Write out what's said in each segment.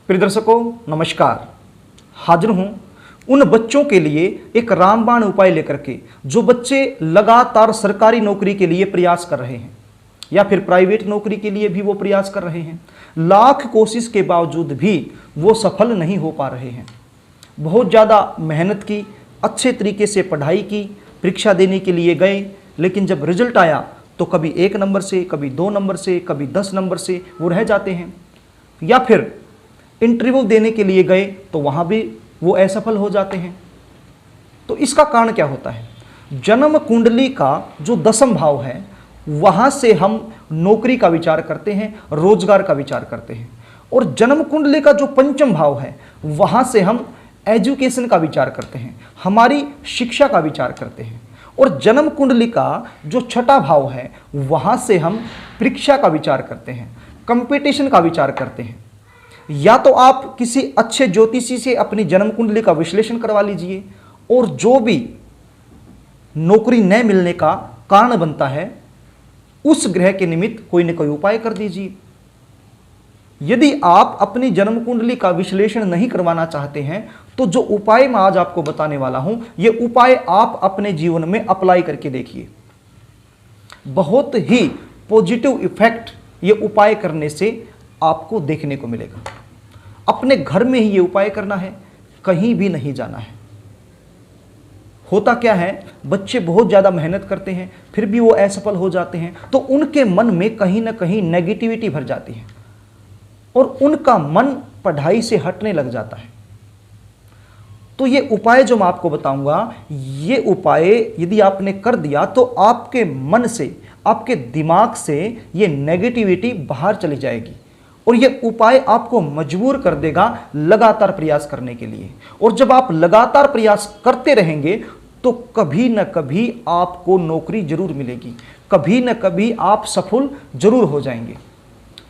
प्रिय दर्शकों नमस्कार। हाजिर हूं उन बच्चों के लिए एक रामबाण उपाय लेकर के जो बच्चे लगातार सरकारी नौकरी के लिए प्रयास कर रहे हैं या फिर प्राइवेट नौकरी के लिए भी वो प्रयास कर रहे हैं। लाख कोशिश के बावजूद भी वो सफल नहीं हो पा रहे हैं। बहुत ज़्यादा मेहनत की, अच्छे तरीके से पढ़ाई की, परीक्षा देने के लिए गए, लेकिन जब रिजल्ट आया तो कभी 1 नंबर से, कभी 2 नंबर से, कभी 10 नंबर से वो रह जाते हैं। या फिर इंटरव्यू देने के लिए गए तो वहाँ भी वो असफल हो जाते हैं। तो इसका कारण क्या होता है? जन्म कुंडली का जो 10वां भाव है वहाँ से हम नौकरी का विचार करते हैं, रोजगार का विचार करते हैं। और जन्म कुंडली का जो 5वां भाव है वहाँ से हम एजुकेशन का विचार करते हैं, हमारी शिक्षा का विचार करते हैं। और जन्म कुंडली का जो 6वां भाव है वहाँ से हम परीक्षा का विचार करते हैं, कंपटीशन का विचार करते हैं। या तो आप किसी अच्छे ज्योतिषी से अपनी जन्म कुंडली का विश्लेषण करवा लीजिए और जो भी नौकरी न मिलने का कारण बनता है उस ग्रह के निमित्त कोई न कोई उपाय कर दीजिए। यदि आप अपनी जन्म कुंडली का विश्लेषण नहीं करवाना चाहते हैं तो जो उपाय मैं आज आपको बताने वाला हूं, ये उपाय आप अपने जीवन में अप्लाई करके देखिए। बहुत ही पॉजिटिव इफेक्ट ये उपाय करने से आपको देखने को मिलेगा। अपने घर में ही ये उपाय करना है, कहीं भी नहीं जाना है। होता क्या है, बच्चे बहुत ज़्यादा मेहनत करते हैं फिर भी वो असफल हो जाते हैं तो उनके मन में कहीं ना कहीं नेगेटिविटी भर जाती है और उनका मन पढ़ाई से हटने लग जाता है। तो ये उपाय जो मैं आपको बताऊंगा, ये उपाय यदि आपने कर दिया तो आपके मन से, आपके दिमाग से ये नेगेटिविटी बाहर चली जाएगी और ये उपाय आपको मजबूर कर देगा लगातार प्रयास करने के लिए। और जब आप लगातार प्रयास करते रहेंगे तो कभी न कभी आपको नौकरी जरूर मिलेगी, कभी न कभी आप सफल जरूर हो जाएंगे।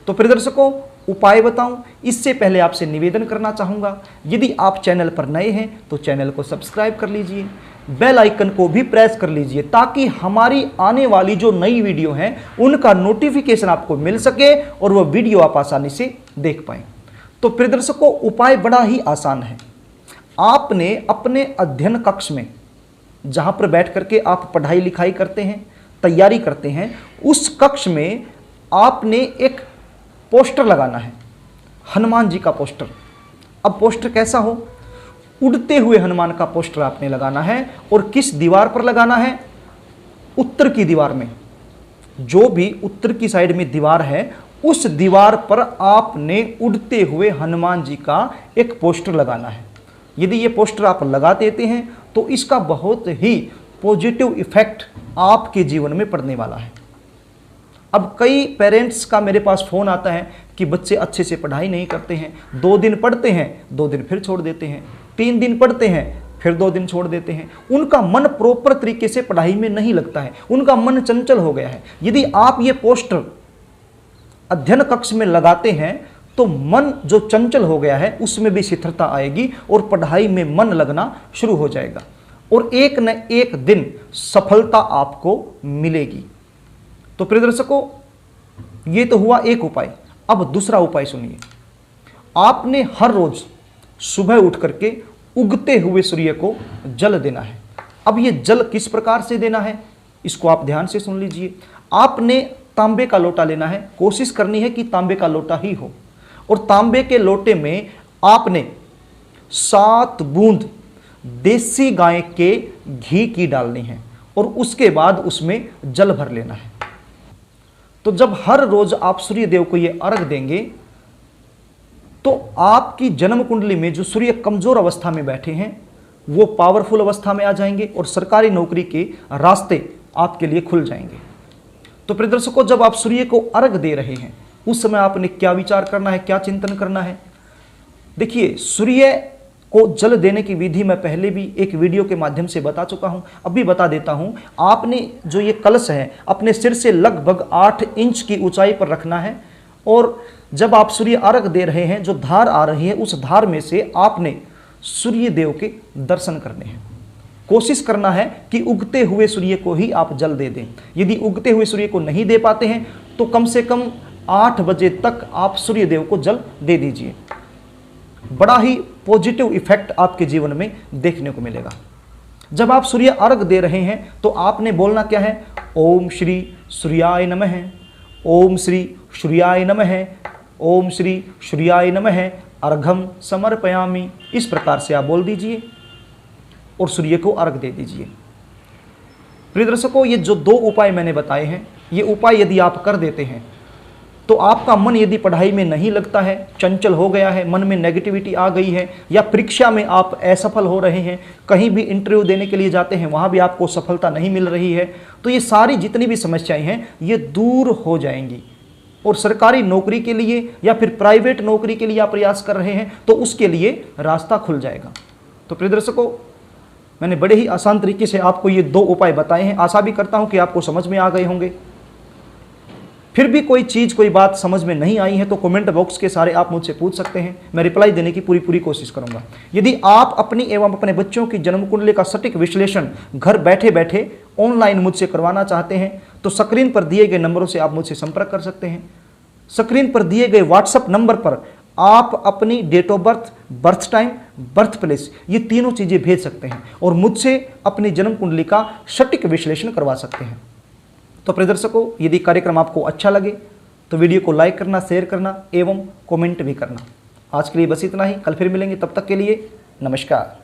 तो प्रिय दर्शकों, उपाय बताऊं इससे पहले आपसे निवेदन करना चाहूँगा, यदि आप चैनल पर नए हैं तो चैनल को सब्सक्राइब कर लीजिए, बेल आइकन को भी प्रेस कर लीजिए ताकि हमारी आने वाली जो नई वीडियो हैं उनका नोटिफिकेशन आपको मिल सके और वह वीडियो आप आसानी से देख पाएं। तो प्रिय दर्शकों, उपाय बड़ा ही आसान है। आपने अपने अध्ययन कक्ष में जहाँ पर बैठ करके आप पढ़ाई लिखाई करते हैं, तैयारी करते हैं, उस कक्ष में आपने एक पोस्टर लगाना है, हनुमान जी का पोस्टर। अब पोस्टर कैसा हो? उड़ते हुए हनुमान का पोस्टर आपने लगाना है। और किस दीवार पर लगाना है? उत्तर की दीवार में। जो भी उत्तर की साइड में दीवार है उस दीवार पर आपने उड़ते हुए हनुमान जी का एक पोस्टर लगाना है। यदि ये पोस्टर आप लगा देते हैं तो इसका बहुत ही पॉजिटिव इफेक्ट आपके जीवन में पड़ने वाला है। अब कई पेरेंट्स का मेरे पास फ़ोन आता है कि बच्चे अच्छे से पढ़ाई नहीं करते हैं, 2 दिन पढ़ते हैं, 2 दिन फिर छोड़ देते हैं, 3 दिन पढ़ते हैं फिर 2 दिन छोड़ देते हैं। उनका मन प्रॉपर तरीके से पढ़ाई में नहीं लगता है, उनका मन चंचल हो गया है। यदि आप ये पोस्टर अध्ययन कक्ष में लगाते हैं तो मन जो चंचल हो गया है उसमें भी शिथिलता आएगी और पढ़ाई में मन लगना शुरू हो जाएगा और एक न एक दिन सफलता आपको मिलेगी। तो प्रिय दर्शकों, ये तो हुआ एक उपाय। अब दूसरा उपाय सुनिए। आपने हर रोज सुबह उठ करके उगते हुए सूर्य को जल देना है। अब ये जल किस प्रकार से देना है इसको आप ध्यान से सुन लीजिए। आपने तांबे का लोटा लेना है, कोशिश करनी है कि तांबे का लोटा ही हो और तांबे के लोटे में आपने 7 बूंद देसी गाय के घी की डालनी है और उसके बाद उसमें जल भर लेना है। तो जब हर रोज आप सूर्य देव को ये अर्घ देंगे तो आपकी जन्म कुंडली में जो सूर्य कमजोर अवस्था में बैठे हैं वो पावरफुल अवस्था में आ जाएंगे और सरकारी नौकरी के रास्ते आपके लिए खुल जाएंगे। तो प्रिय दर्शकों, जब आप सूर्य को अर्घ दे रहे हैं उस समय आपने क्या विचार करना है, क्या चिंतन करना है? देखिए, सूर्य को जल देने की विधि मैं पहले भी एक वीडियो के माध्यम से बता चुका हूं, अभी बता देता हूं। आपने जो ये कलश है अपने सिर से लगभग 8 इंच की ऊंचाई पर रखना है और जब आप सूर्य अर्घ दे रहे हैं जो धार आ रही है उस धार में से आपने सूर्य देव के दर्शन करने हैं। कोशिश करना है कि उगते हुए सूर्य को ही आप जल दे दें। यदि उगते हुए सूर्य को नहीं दे पाते हैं तो कम से कम 8 बजे तक आप सूर्य देव को जल दे दीजिए। बड़ा ही पॉजिटिव इफेक्ट आपके जीवन में देखने को मिलेगा। जब आप सूर्य अर्घ दे रहे हैं तो आपने बोलना क्या है? ओम श्री सूर्याय नमः, ओम श्री सूर्याय नमः, ओम श्री सूर्याय नमः अर्घम समर्पयामि। इस प्रकार से आप बोल दीजिए और सूर्य को अर्घ दे दीजिए। प्रिय दर्शकों, ये जो 2 उपाय मैंने बताए हैं, ये उपाय यदि आप कर देते हैं तो आपका मन यदि पढ़ाई में नहीं लगता है, चंचल हो गया है, मन में नेगेटिविटी आ गई है, या परीक्षा में आप असफल हो रहे हैं, कहीं भी इंटरव्यू देने के लिए जाते हैं वहाँ भी आपको सफलता नहीं मिल रही है, तो ये सारी जितनी भी समस्याएं हैं ये दूर हो जाएंगी। और सरकारी नौकरी के लिए या फिर प्राइवेट नौकरी के लिए आप प्रयास कर रहे हैं तो उसके लिए रास्ता खुल जाएगा। तो प्रिय दर्शकों, मैंने बड़े ही आसान तरीके से आपको ये 2 उपाय बताए हैं। आशा भी करता हूँ कि आपको समझ में आ गए होंगे। फिर भी कोई चीज़, कोई बात समझ में नहीं आई है तो कमेंट बॉक्स के सारे आप मुझसे पूछ सकते हैं, मैं रिप्लाई देने की पूरी कोशिश करूंगा। यदि आप अपनी एवं अपने बच्चों की जन्म कुंडली का सटीक विश्लेषण घर बैठे बैठे ऑनलाइन मुझसे करवाना चाहते हैं तो स्क्रीन पर दिए गए नंबरों से आप मुझसे संपर्क कर सकते हैं। स्क्रीन पर दिए गए व्हाट्सएप नंबर पर आप अपनी date of birth, birth time, birth place, ये तीनों चीज़ें भेज सकते हैं और मुझसे अपनी जन्म कुंडली का सटीक विश्लेषण करवा सकते हैं। तो प्रिय दर्शकों, यदि कार्यक्रम आपको अच्छा लगे तो वीडियो को लाइक करना, शेयर करना एवं कमेंट भी करना। आज के लिए बस इतना ही, कल फिर मिलेंगे, तब तक के लिए नमस्कार।